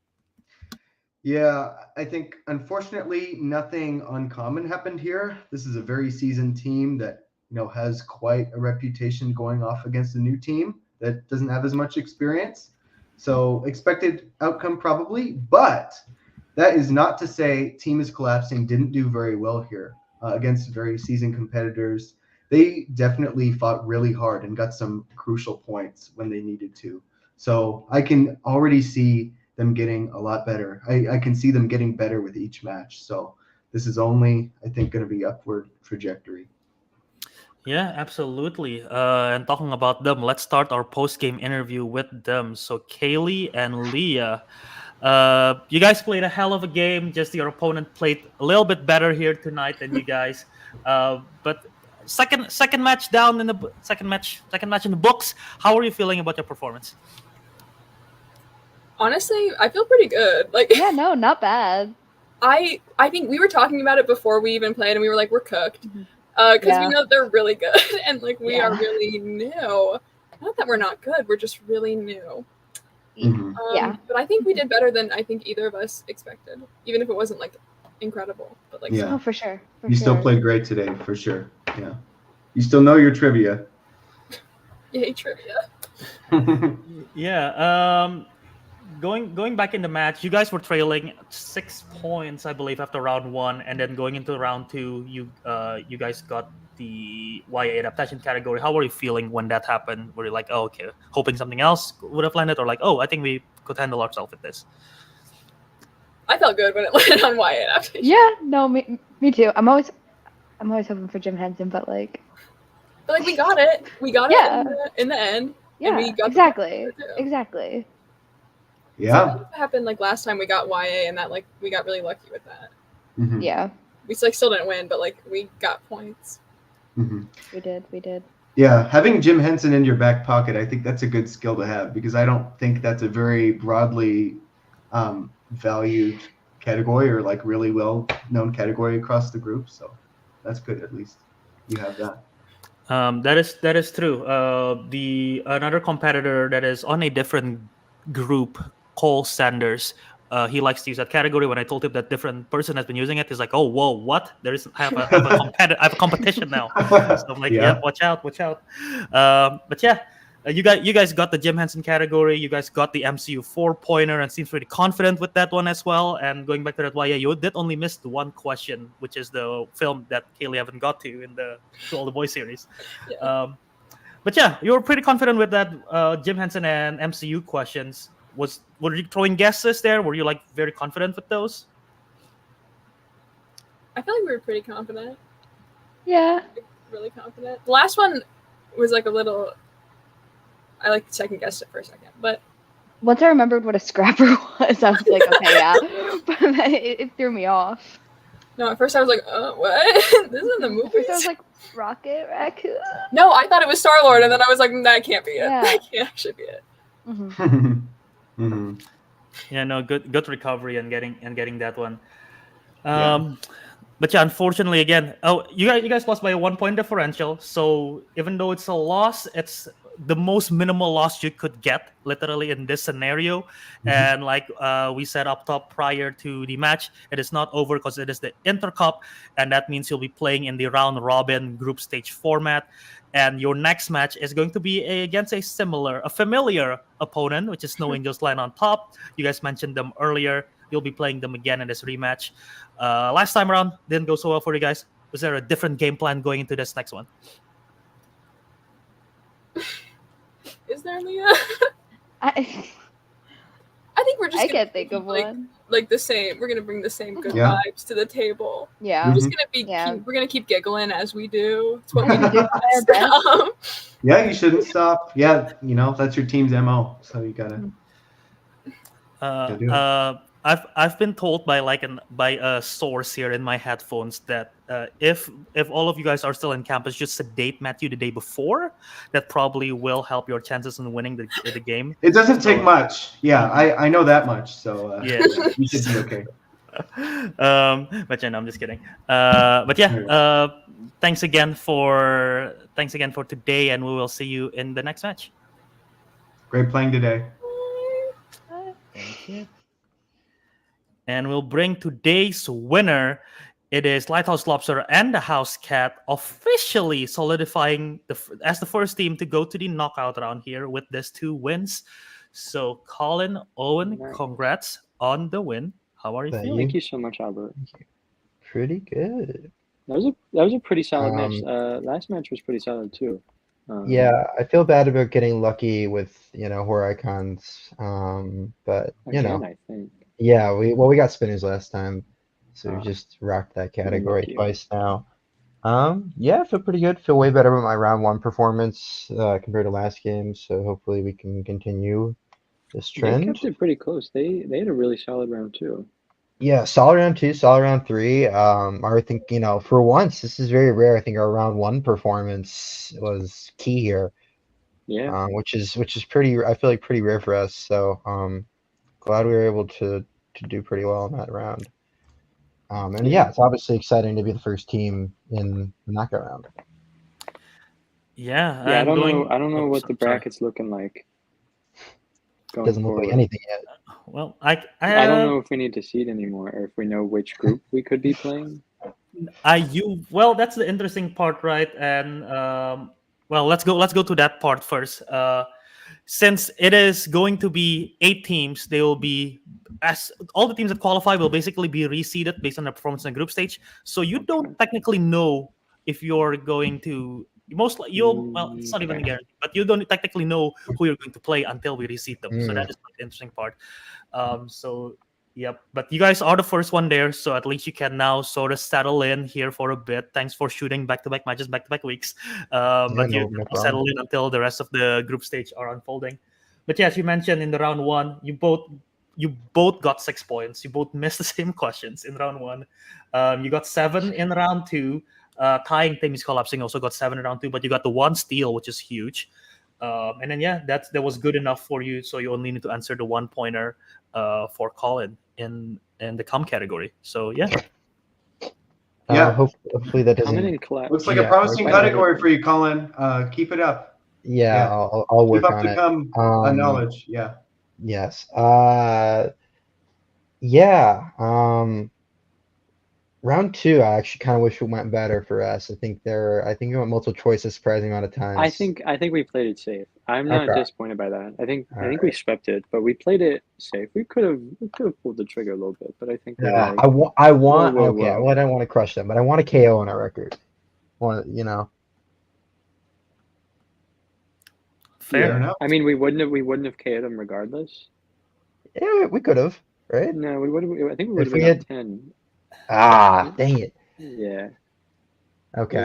Yeah, I think unfortunately nothing uncommon happened here. This is a very seasoned team that has quite a reputation going off against a new team that doesn't have as much experience. So expected outcome probably, but that is not to say Team is Collapsing didn't do very well here against very seasoned competitors. They definitely fought really hard and got some crucial points when they needed to. So I can already see them getting a lot better. I can see them getting better with each match. So this is only, I think, going to be upward trajectory. Yeah, absolutely. And talking about them, let's start our post-game interview with them. So Kayleigh and Leah, you guys played a hell of a game. Just your opponent played a little bit better here tonight than you guys. But second match down in the second match in the books. How are you feeling about your performance? Honestly, I feel pretty good. Yeah, no, not bad. I think we were talking about it before we even played, and we were like, we're cooked. Because we know they're really good, and we are really new. Not that we're not good, we're just really new. Mm-hmm. But I think we did better than I think either of us expected, even if it wasn't incredible. But Yeah. Oh, for sure. You still played great today, for sure. Yeah. You still know your trivia. Yay, trivia. Yeah. Going back in the match, you guys were trailing 6 points, I believe, after round 1, and then going into round 2, you guys got the YA adaptation category. How were you feeling when that happened? Were you like, oh, okay, hoping something else would have landed, or like, oh, I think we could handle ourselves with this? I felt good when it landed on YA adaptation. Yeah, no, me too. I'm always hoping for Jim Henson, but we got it. We got it in the end. yeah, and we got exactly. Yeah. So that happened last time we got YA, and that we got really lucky with that. Mm-hmm. Yeah, We still didn't win, but we got points. Mm-hmm. we did. Yeah, having Jim Henson in your back pocket, I think that's a good skill to have, because I don't think that's a very broadly valued category or really well known category across the group. So that's good, at least you have that. That is true. The another competitor that is on a different group, Cole Sanders, he likes to use that category. When I told him that different person has been using it, he's like, "Oh, whoa, what? I have a competition now." So I'm like, "Yeah, watch out." But yeah, you guys got the Jim Henson category. You guys got the MCU 4-pointer, and seems pretty confident with that one as well. And going back to that, YA, you did only miss the one question, which is the film that Kayleigh haven't got to in the To All the Boys series. Yeah. But yeah, you were pretty confident with that Jim Henson and MCU questions. Were you throwing guesses there? Were you like very confident with those? I feel like we were pretty confident. Yeah. Really confident. The last one was like a little. I like second guessed it for a second, but Once I remembered what a scrapper was, I was like, okay, yeah. But then it threw me off. no. At first I was like, what? This is in the At movies. first I was like, Rocket Raccoon. No, I thought it was Star Lord, and then I was like, that can't be it. Yeah. That can't actually be it. Mm-hmm. Yeah, no, good recovery and getting that one. Yeah. But yeah, unfortunately, again, you guys lost by a 1 point differential. So even though it's a loss, it's the most minimal loss you could get, literally in this scenario. And like we said up top prior to the match, it is not over because it is the InterCup, and that means you'll be playing in the round robin group stage format. And your next match is going to be against a familiar opponent, which is Snow Angels Line on top. You guys mentioned them earlier. You'll be playing them again in this rematch. Last time around, didn't go so well for you guys. Was there a different game plan going into this next one? Is there, Leah? I think we're just. I gonna can't think of one. Like the same. We're gonna bring the same good Yeah. vibes to the table. Yeah. We're just gonna be. Yeah. We're gonna keep giggling as we do. It's what we We do do our best. Yeah, you shouldn't stop. Yeah, that's your team's MO. So you gotta. do it. I've been told by a source here in my headphones that if all of you guys are still in campus, just sedate Matthew the day before. That probably will help your chances in winning the game. It doesn't take much. Yeah, I know that much. So Yeah. you should be okay. But yeah, no, I'm just kidding. But yeah, thanks again for today, and we will see you in the next match. Great playing today. Thank you. And we'll bring today's winner. It is Lighthouse Lobster and the House Cat officially solidifying as the first team to go to the knockout round here with these 2 wins. So, Colin, Owen, Nice. congrats on the win. How are you Thank feeling? Thank you so much, Albert. Pretty good. That was a pretty solid match. Um, Last match was pretty solid too. Yeah, I feel bad about getting lucky with horror icons. But Again, I think. yeah, we got spinners last time, so we Ah. just rocked that category lucky. twice now. Yeah, I feel pretty good. Feel way better about my round 1 performance compared to last game. So hopefully we can continue this They trend. kept it pretty close. They had a really solid round 2. Yeah, solid round 2, solid round 3. I think for once this is very rare. I think our round 1 performance was key here. Yeah. Which is pretty. I feel like pretty rare for us. So glad we were able to do pretty well in that round. And yeah, it's obviously exciting to be the first team in the knockout round. Yeah, Yeah, I I'm don't going- know. I don't know oh, what so- the sorry. bracket's looking like. Going Doesn't look forward. like anything yet. Well, I don't know if we need to seed anymore, or if we know which group we could be playing. Well, that's the interesting part, right? And well, let's go to that part first. Since it is going to be 8 teams, they will be as all the teams that qualify will basically be reseeded based on their performance in the group stage. So you don't technically know if you're going to well, it's not even a guarantee, but you don't technically know who you're going to play until we reseed them. So that is the interesting part. So yep, but you guys are the first one there, so at least you can now sort of settle in here for a bit. Thanks for shooting back-to-back matches, back-to-back weeks. But you no problem. settle in until the rest of the group stage are unfolding. But yeah, as you mentioned in the round 1, you both got 6 points. You both missed the same questions in round 1. You got 7 in round 2. Tying team is collapsing also got 7 in round 2, but you got the 1 steal, which is huge. And then yeah, that was good enough for you. So you only need to answer the 1-pointer for Colin in the com category. So yeah. Yeah. Hopefully that Comment doesn't. and collapse. Looks like Yeah, a promising right. category for you, Colin. Keep it up. Yeah, Yeah. I'll work Keep up on to it. come knowledge. Yeah. Yes. Yeah. Round 2, I actually kind of wish it went better for us. I think we went multiple choice a surprising amount of times. I think we played it safe. I'm not Okay. disappointed by that. I think All we swept it, but we played it safe. We could have pulled the trigger a little bit, but I think we Yeah, were I want. Whoa, Okay, whoa. well, I don't want to crush them, but I want a KO on our record. Want. Yeah, I don't know if we need to seed anymore, or if we know which group we could be playing. I want. I think we know. You know. Fair. enough. I mean, we wouldn't have KO'd them regardless. Yeah, we could have, right? No, we would have. I think we would If have we got had- 10. Ah, dang it. Yeah. Okay.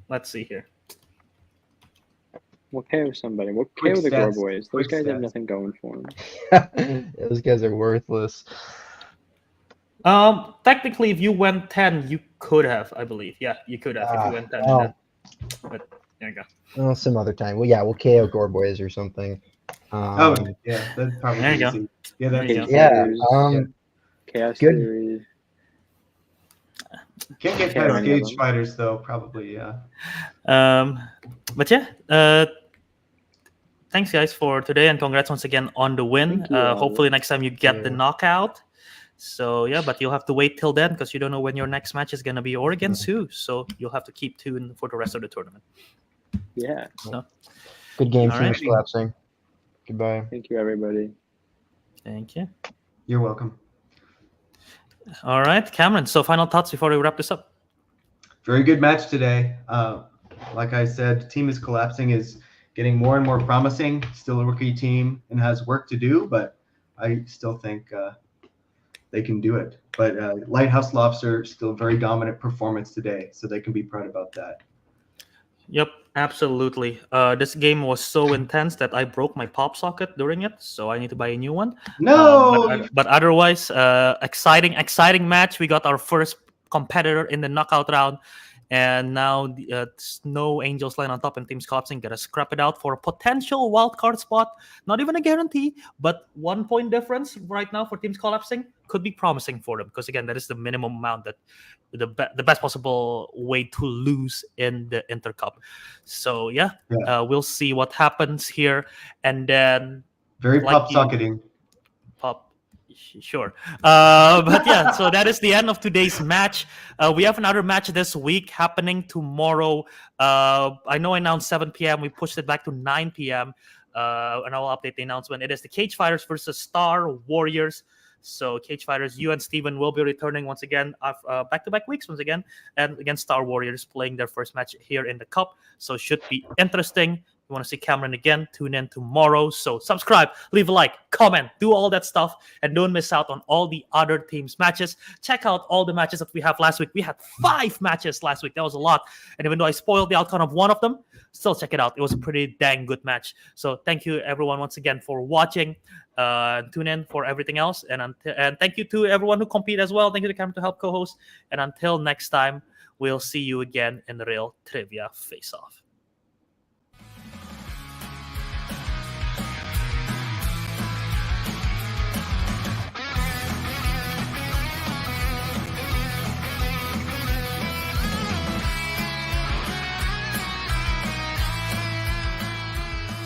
Let's see here. We'll KO somebody. We'll Quick KO the Gore stats. Boys. Those Quick guys have stats. nothing going for them. Those guys are worthless. Technically, if you went 10, you could have, I believe. Yeah, you could have if you went 10. Oh. And then, but there you go. Well, some other time. Well, yeah, we'll KO Gore Boys or something. Oh, yeah, that's probably There you go. easy. Yeah, that's There you go. Yeah. Fighters, Chaos good. Theory. Can't get Can't past any of Cage them. Fighters though. Probably, yeah. But yeah, thanks guys for today, and congrats once again on the win. Thank you, Hopefully next time you get the Yeah. knockout. So yeah, but you'll have to wait till then because you don't know when your next match is gonna be or against who. So you'll have to keep tuned for the rest of the tournament. Yeah. So Good game, All Phoenix right. collapsing. Goodbye. Thank you, everybody. thank you. You're welcome. All right, Cameron. So final thoughts before we wrap this up. Very good match today. Like I said, team is collapsing is getting more and more promising. Still a rookie team and has work to do, but I still think they can do it. But Lighthouse Lobster still a very dominant performance today, so they can be proud about that. Yep, absolutely. This game was so intense that I broke my pop socket during it, so I need to buy a new one. No, But otherwise, exciting match. We got our first competitor in the knockout round, and now Snow Angels line on top and Teams Collapsing gotta scrap it out for a potential wild card spot. Not even a guarantee, but 1 point difference right now for Teams Collapsing could be promising for them because again, that is the minimum amount that the best possible way to lose in the InterCup. So yeah. We'll see what happens here, and then very like pop you- socketing. pop. Sure. But yeah, so that is the end of today's match. We have another match this week happening tomorrow. I know I announced 7 p.m. We pushed it back to 9 p.m. And I will update the announcement. It is the Cage Fighters versus Star Warriors. So Cage Fighters, you and Steven will be returning once again, back-to-back weeks once again, and against Star Warriors playing their first match here in the Cup. So it should be interesting. You want to see Cameron again, tune in tomorrow. So subscribe, leave a like, comment, do all that stuff, and don't miss out on all the other teams' matches. Check out all the matches that we have last week. We had 5 matches last week. That was a lot. And even though I spoiled the outcome of one of them, still check it out. It was a pretty dang good match. So thank you everyone once again for watching. Tune in for everything else. And thank you to everyone who competed as well. Thank you to Cameron to help co-host. And until next time, we'll see you again in the Real Trivia Face-Off.